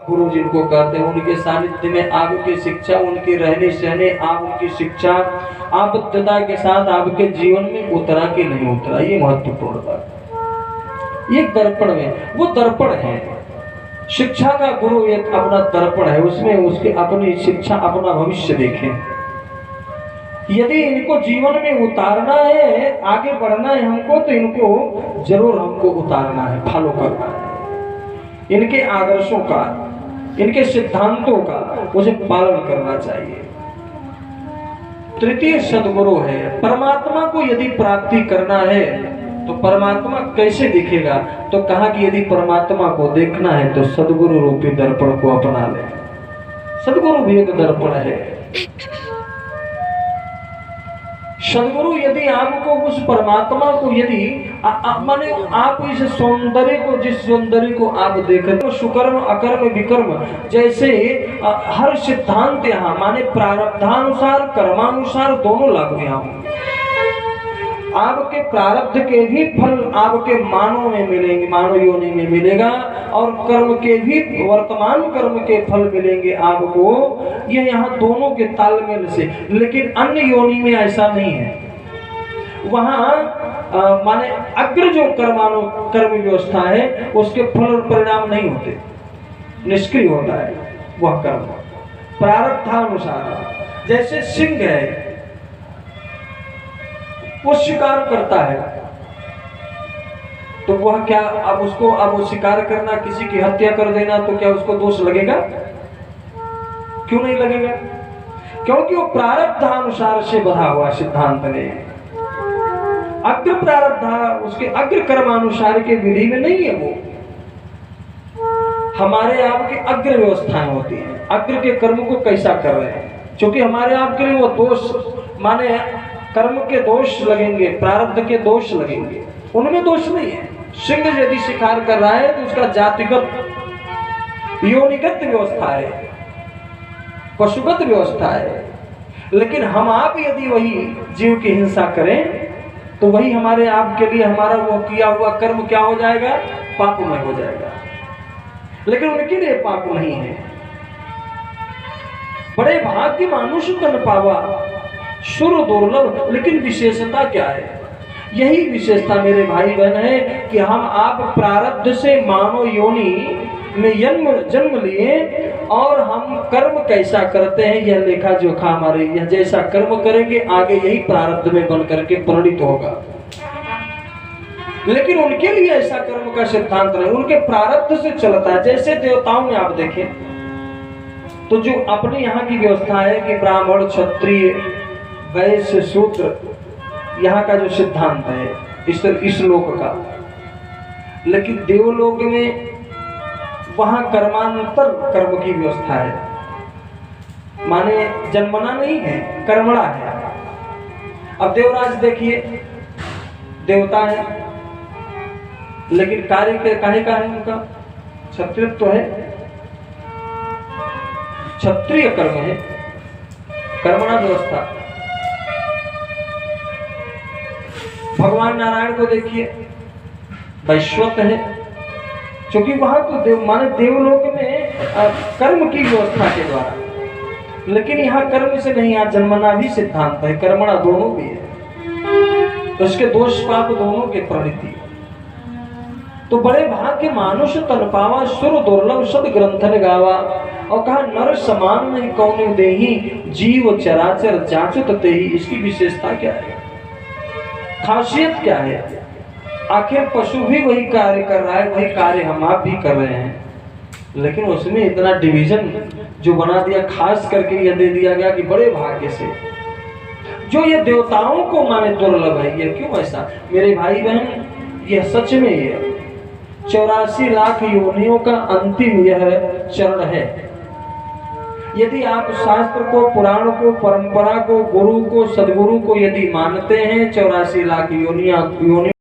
गुरु जिनको कहते हैं, उनके सानिध्य में आपकी शिक्षा, उनकी रहने सहने, आप उनकी शिक्षा आबद्धता के साथ आपके जीवन में उतरा कि नहीं उतरा, ये महत्वपूर्ण बात। ये दर्पण में, वो दर्पण है शिक्षा का गुरु, एक अपना दर्पण है, उसमें उसके अपनी शिक्षा, अपना भविष्य देखें। यदि इनको जीवन में उतारना है, आगे बढ़ना है हमको, तो इनको जरूर हमको उतारना है, फॉलो करना है। इनके आदर्शों का, इनके सिद्धांतों का मुझे पालन करना चाहिए। तृतीय सद्गुरु है। परमात्मा को यदि प्राप्ति करना है तो परमात्मा कैसे दिखेगा, तो कहा कि यदि परमात्मा को देखना है तो सद्गुरु रूपी दर्पण को अपना ले। सद्गुरु भी एक दर्पण है। सद्गुरु यदि आपको उस परमात्मा को, यदि माने आप इस सौंदर्य को, जिस सौंदर्य को आप देखते हो, सुकर्म अकर्म विकर्म जैसे हर सिद्धांत यहाँ माने प्रारब्धानुसार कर्मानुसार दोनों लागू यहाँ होंगे। आपके प्रारब्ध के भी फल आपके मानव में मिलेंगे, मानव योनि में मिलेगा, और कर्म के भी, वर्तमान कर्म के फल मिलेंगे आपको। ये यहाँ दोनों के तालमेल से। लेकिन अन्य योनि में ऐसा नहीं है। वहाँ माने अग्र जो कर्म व्यवस्था है उसके फल और परिणाम नहीं होते, निष्क्रिय होता है वह कर्म प्रारब्धानुसार। जैसे सिंह है, वो शिकार करता है, तो वह क्या, अब उसको, अब वो शिकार करना, किसी की हत्या कर देना, तो क्या उसको दोष लगेगा? क्यों नहीं लगेगा? क्योंकि वो प्रारब्धानुसार से बधा हुआ सिद्धांत ने। अग्र प्रारब्ध उसके अग्र कर्मानुसार के विधि में नहीं है। वो हमारे आपके अग्र व्यवस्थाएं होती हैं, अग्र के कर्म को कैसा कर रहे हैं, क्योंकि हमारे आपके लिए वो दोष माने कर्म के दोष लगेंगे, प्रारब्ध के दोष लगेंगे, उनमें दोष नहीं है। सिंह यदि शिकार कर रहा है तो उसका जातिगत योनिगत व्यवस्था है, पशुगत व्यवस्था है। लेकिन हम आप यदि वही जीव की हिंसा करें तो वही हमारे आप के लिए, हमारा वो किया हुआ कर्म क्या हो जाएगा? पापमय हो जाएगा। लेकिन उनके लिए पाप नहीं है। बड़े भाग्य मानुष तन पावा सुर दुर्लभ। लेकिन विशेषता क्या है? यही विशेषता मेरे भाई बहन है कि हम आप प्रारब्ध से मानव योनि में जन्म लिए, और हम कर्म कैसा करते हैं यह लेखा जोखा हमारे, यह जैसा कर्म करेंगे आगे यही प्रारब्ध में बन करके परिणित होगा। लेकिन उनके लिए ऐसा कर्म का सिद्धांत नहीं, उनके प्रारब्ध से चलता है। जैसे देवताओं में आप देखें तो जो अपने यहाँ की व्यवस्था है कि ब्राह्मण क्षत्रिय वैश्य शूद्र, यहाँ का जो सिद्धांत है इस लोक का। लेकिन देवलोक में वहाँ कर्मांतर कर्म की व्यवस्था है, माने जन्मना नहीं है, कर्मणा है। अब देवराज देखिए, देवता है लेकिन कार्य के काहे का है उनका? क्षत्रियत्व है, क्षत्रिय कर्म है, कर्मणा व्यवस्था। भगवान नारायण को देखिए, वैश्वत है, क्योंकि वहां तो देव माने देवलोक में कर्म की व्यवस्था के द्वारा। लेकिन यहाँ कर्म से नहीं, यहाँ जन्मना भी सिद्धांत है, कर्मणा दोनों भी है, तो उसके दोष पाप दोनों के परिणति। तो बड़े भाग्य मानुष तन पावा सुर दुर्लभ सद ग्रंथन गावा। और कहा नर समान नहीं कौन देही, जीव चराचर जाचुत तेही। इसकी विशेषता क्या है, खासियत क्या है? आखिर पशु भी वही कार्य कर रहा है, वही कार्य हम आप भी कर रहे हैं, लेकिन उसमें इतना डिवीजन जो बना दिया, खास करके यह दे दिया गया कि बड़े भाग्य से जो ये देवताओं को माने दुर्लभ है। ये क्यों ऐसा मेरे भाई बहन? यह सच में ये 84 लाख योनियों का अंतिम यह चरण है। यदि आप शास्त्र को, पुराण को, परंपरा को, गुरु को, सदगुरु को यदि मानते हैं, 84 लाख योनि